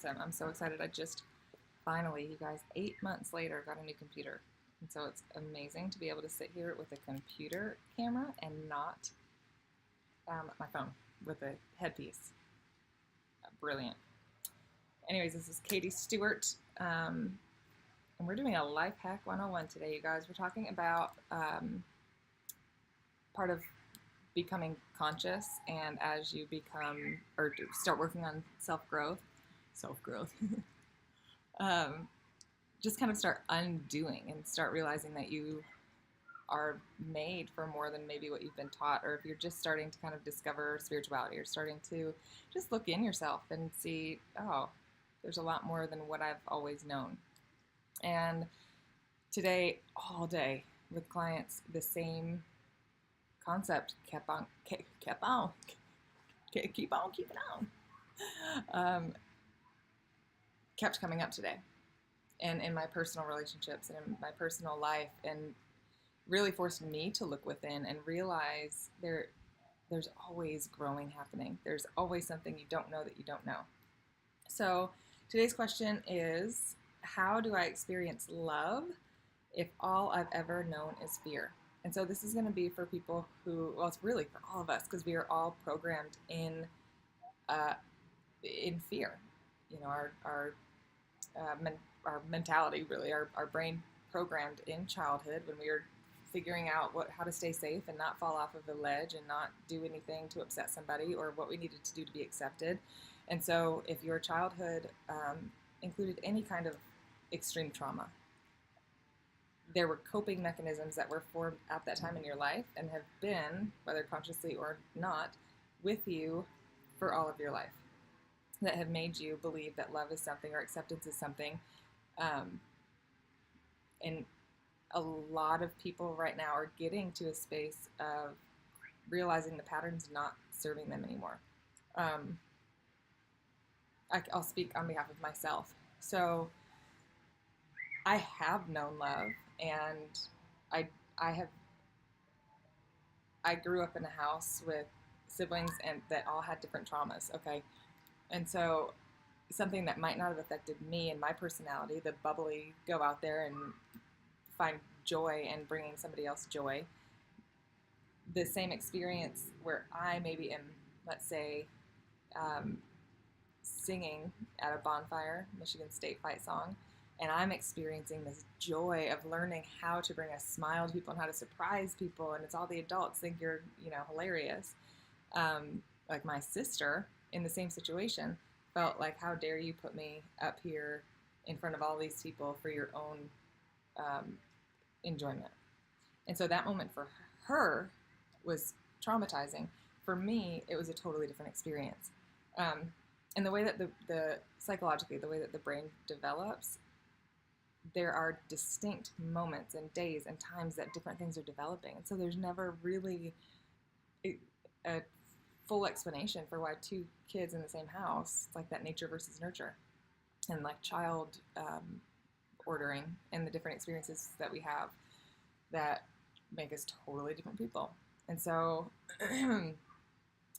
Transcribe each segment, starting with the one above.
awesome. I'm so excited. I just finally, you guys, 8 months later, got a new computer. And so it's amazing to be able to sit here with a computer camera and not my phone with a headpiece. Brilliant. Anyways, this is Katie Stewart, and we're doing a Life Hack 101 today, you guys. We're talking about part of becoming conscious, and as you become or start working on self-growth, just kind of start undoing and start realizing that you are made for more than maybe what you've been taught, or if you're just starting to kind of discover spirituality, or starting to just look in yourself and see, oh, there's a lot more than what I've always known. And today, all day with clients, the same concept keep on kept coming up today, and in my personal relationships and in my personal life, and really forced me to look within and realize there's always growing happening. There's always something you don't know that you don't know. So today's question is, how do I experience love if all I've ever known is fear? And so this is going to be for people who, well, it's really for all of us, because we are all programmed in fear. You know, our mentality, really, our brain programmed in childhood when we were figuring out how to stay safe and not fall off of the ledge and not do anything to upset somebody, or what we needed to do to be accepted. And so if your childhood included any kind of extreme trauma, there were coping mechanisms that were formed at that time in your life and have been, whether consciously or not, with you for all of your life, that have made you believe that love is something or acceptance is something. And a lot of people right now are getting to a space of realizing the pattern's not serving them anymore. I'll speak on behalf of myself. So I have known love, and I grew up in a house with siblings and that all had different traumas, okay? And so something that might not have affected me and my personality, the bubbly, go out there and find joy in bringing somebody else joy, the same experience where I maybe am, let's say, singing at a bonfire, Michigan State fight song, and I'm experiencing this joy of learning how to bring a smile to people and how to surprise people, and it's all the adults think you're, hilarious. Like my sister, in the same situation, felt like, how dare you put me up here in front of all these people for your own enjoyment. And so that moment for her was traumatizing. For me, it was a totally different experience. And the way that psychologically, the way that the brain develops, there are distinct moments and days and times that different things are developing. And so there's never really a full explanation for why two kids in the same house, like that nature versus nurture, and like child ordering, and the different experiences that we have that make us totally different people. And so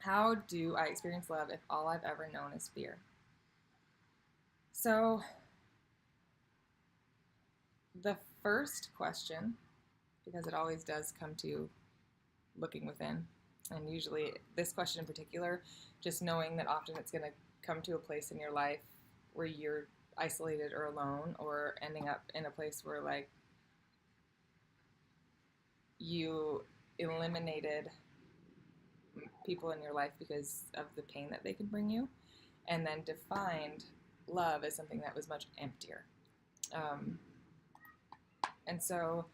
how do I experience love if all I've ever known is fear? So the first question, because it always does come to looking within, and usually this question in particular, just knowing that often it's going to come to a place in your life where you're isolated or alone, or ending up in a place where, like, you eliminated people in your life because of the pain that they could bring you, and then defined love as something that was much emptier. And so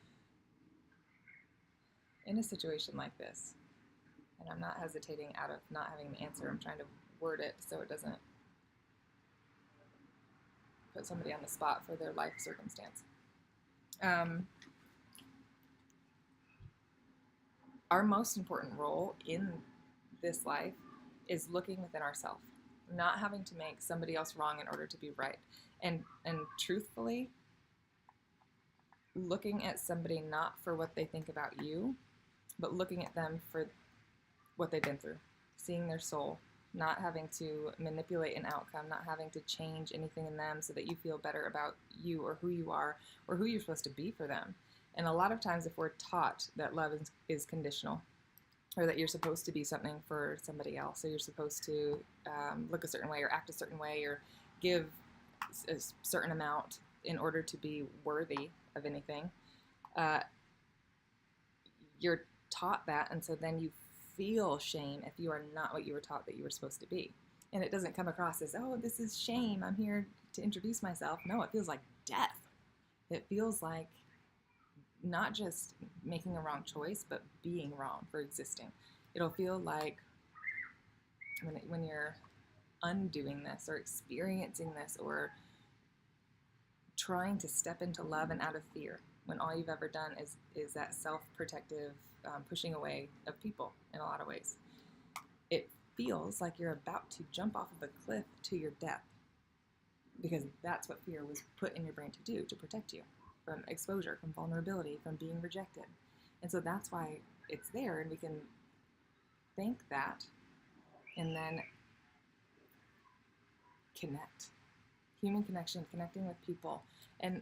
in a situation like this, and I'm not hesitating out of not having the answer, I'm trying to word it so it doesn't put somebody on the spot for their life circumstance. Our most important role in this life is looking within ourselves, not having to make somebody else wrong in order to be right. And truthfully, looking at somebody not for what they think about you, but looking at them for what they've been through, seeing their soul, not having to manipulate an outcome, not having to change anything in them so that you feel better about you or who you are or who you're supposed to be for them. And a lot of times, if we're taught that love is conditional, or that you're supposed to be something for somebody else, so you're supposed to look a certain way or act a certain way or give a certain amount in order to be worthy of anything, you're taught that, and so then you feel shame if you are not what you were taught that you were supposed to be. And it doesn't come across as, oh, this is shame, I'm here to introduce myself. No, it feels like death. It feels like not just making a wrong choice, but being wrong for existing. It'll feel like when you're undoing this or experiencing this or trying to step into love and out of fear, when all you've ever done is that self-protective pushing away of people in a lot of ways. It feels like you're about to jump off of a cliff to your death, because that's what fear was put in your brain to do, to protect you from exposure, from vulnerability, from being rejected. And so that's why it's there, and we can think that and then connect. Human connection, connecting with people, and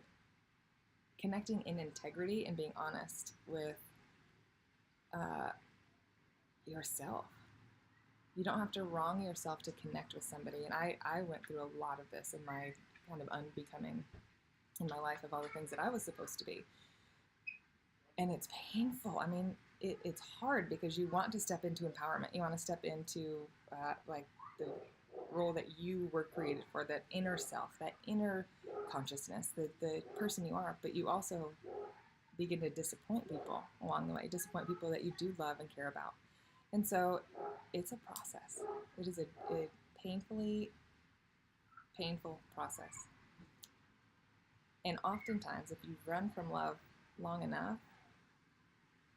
connecting in integrity and being honest with yourself. You don't have to wrong yourself to connect with somebody. And I went through a lot of this in my kind of unbecoming in my life of all the things that I was supposed to be. And it's painful. I mean, it's hard because you want to step into empowerment. You want to step into like the role that you were created for, that inner self, that inner consciousness, the person you are. But you also begin to disappoint people along the way, disappoint people that you do love and care about. And so it's a process. It is a painfully painful process. And oftentimes, if you've run from love long enough,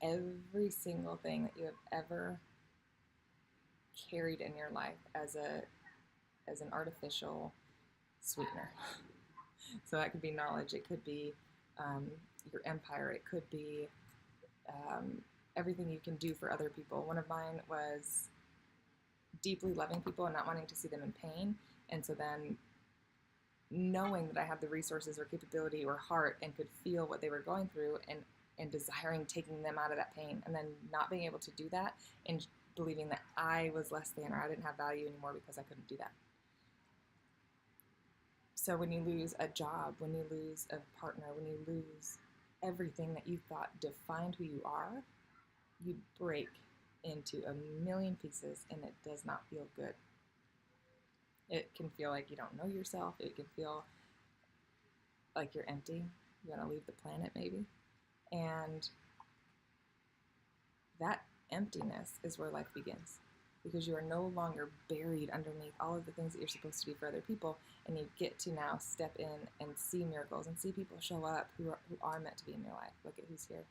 every single thing that you have ever carried in your life as an artificial sweetener. So that could be knowledge, it could be your empire, it could be everything you can do for other people. One of mine was deeply loving people and not wanting to see them in pain. And so then knowing that I had the resources or capability or heart and could feel what they were going through and desiring taking them out of that pain, and then not being able to do that and believing that I was less than or I didn't have value anymore because I couldn't do that. So when you lose a job, when you lose a partner, when you lose everything that you thought defined who you are, you break into a million pieces, and it does not feel good. It can feel like you don't know yourself. It can feel like you're empty. You want to leave the planet maybe. And that emptiness is where life begins, because you are no longer buried underneath all of the things that you're supposed to be for other people, and you get to now step in and see miracles and see people show up who are meant to be in your life. Look at who's here.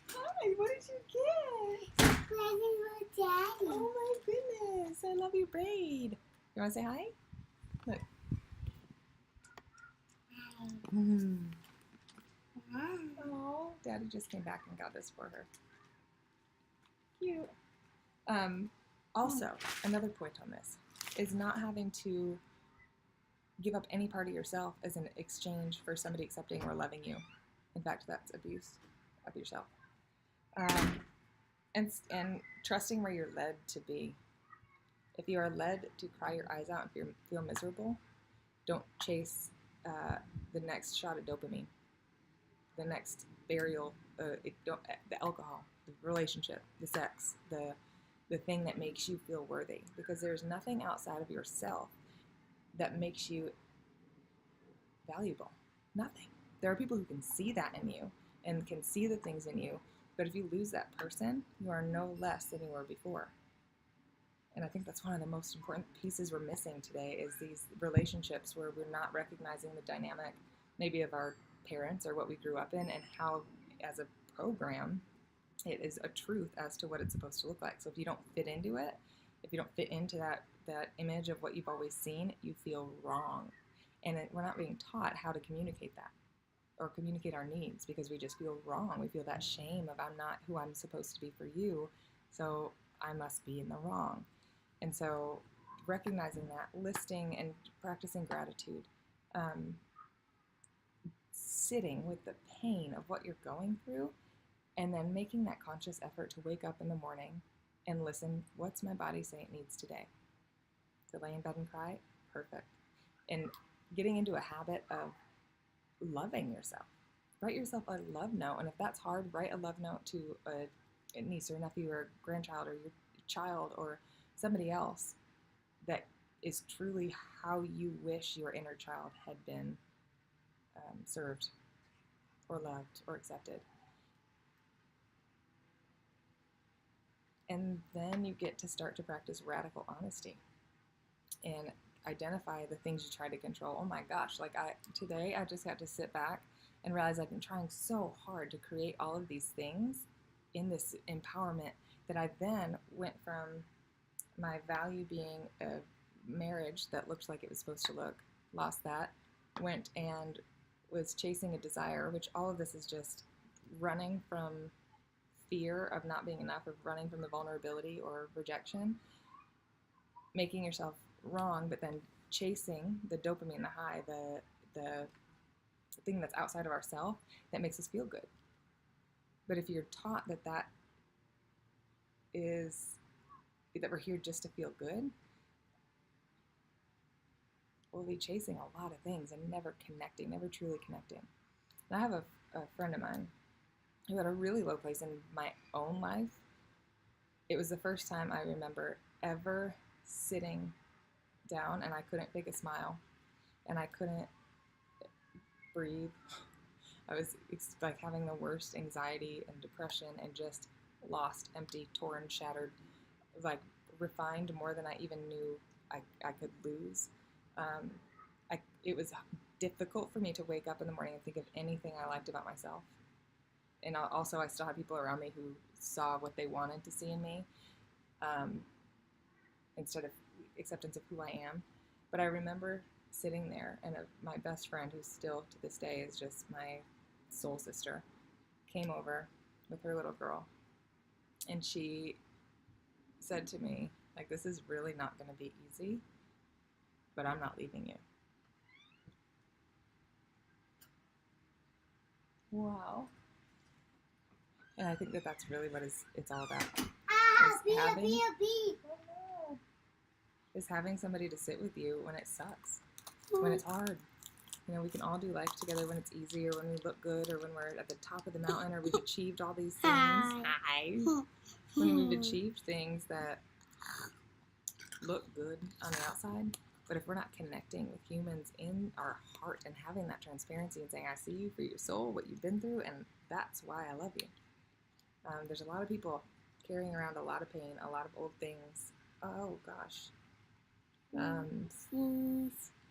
Hi, what did you get? Present for Daddy. Oh my goodness, I love your braid. You want to say hi? Look. Oh, Daddy just came back and got this for her. Cute. Also, another point on this is not having to give up any part of yourself as an exchange for somebody accepting or loving you. In fact, that's abuse of yourself. And trusting where you're led to be. If you are led to cry your eyes out, if you feel miserable, don't chase the next shot of dopamine, the next burial, the alcohol, the relationship, the sex, the thing that makes you feel worthy. Because there's nothing outside of yourself that makes you valuable. Nothing. There are people who can see that in you and can see the things in you. But if you lose that person, you are no less than you were before. And I think that's one of the most important pieces we're missing today, is these relationships where we're not recognizing the dynamic maybe of our parents or what we grew up in, and how as a program it is a truth as to what it's supposed to look like. So if you don't fit into it, if you don't fit into that image of what you've always seen, you feel wrong. And we're not being taught how to communicate that or communicate our needs, because we just feel wrong. We feel that shame of, I'm not who I'm supposed to be for you, so I must be in the wrong. And so recognizing that, listing and practicing gratitude, sitting with the pain of what you're going through, and then making that conscious effort to wake up in the morning and listen, what's my body say it needs today? To lay in bed and cry? Perfect. And getting into a habit of loving yourself. Write yourself a love note, and if that's hard, write a love note to a niece or nephew or grandchild or your child or somebody else that is truly how you wish your inner child had been served or loved or accepted. And then you get to start to practice radical honesty and identify the things you try to control. Oh my gosh, like today I just got to sit back and realize I've been trying so hard to create all of these things in this empowerment that I then went from my value being a marriage that looked like it was supposed to look, lost that, went and was chasing a desire, which all of this is just running from fear of not being enough, of running from the vulnerability or rejection, making yourself wrong, but then chasing the dopamine, the high, the thing that's outside of ourselves that makes us feel good. But if you're taught that we're here just to feel good, we'll be chasing a lot of things and never connecting, never truly connecting. And I have a friend of mine who had a really low place in my own life. It was the first time I remember ever sitting down and I couldn't fake a smile and I couldn't breathe. I was like having the worst anxiety and depression and just lost, empty, torn, shattered, like refined more than I even knew I could lose. It was difficult for me to wake up in the morning and think of anything I liked about myself. And also I still had people around me who saw what they wanted to see in me instead of acceptance of who I am. But I remember sitting there, and my best friend, who still to this day is just my soul sister, came over with her little girl, and she said to me, like, this is really not going to be easy, but I'm not leaving you. Wow. And I think that that's really what it's all about. Is having somebody to sit with you when it sucks, when it's hard. You know, we can all do life together when it's easy, or when we look good, or when we're at the top of the mountain, or we've achieved all these things. Hi. When we've achieved things that look good on the outside, but if we're not connecting with humans in our heart and having that transparency and saying, I see you for your soul, what you've been through, and that's why I love you. There's a lot of people carrying around a lot of pain, a lot of old things. Oh, gosh.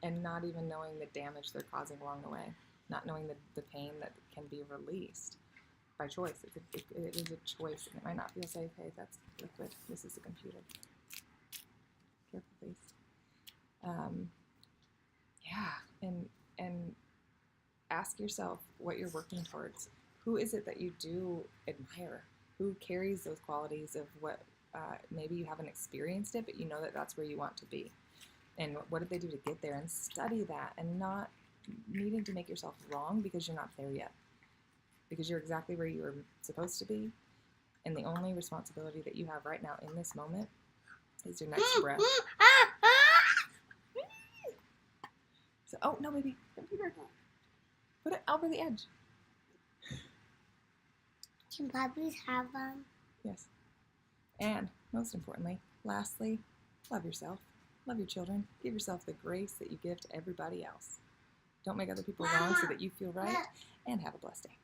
And not even knowing the damage they're causing along the way, not knowing the pain that can be released by choice. It is a choice, and it might not feel safe. Hey, that's liquid. This is a computer. Careful, please. Yeah, and ask yourself what you're working towards. Who is it that you do admire? Who carries those qualities of what maybe you haven't experienced it, but you know that that's where you want to be? And what did they do to get there? And study that, and not needing to make yourself wrong because you're not there yet. Because you're exactly where you were supposed to be. And the only responsibility that you have right now in this moment is your next breath. So, oh, no, baby. Computer. Put it over the edge. Can puppies have them? Yes. And most importantly, lastly, love yourself. Love your children. Give yourself the grace that you give to everybody else. Don't make other people wrong so that you feel right. And have a blessed day.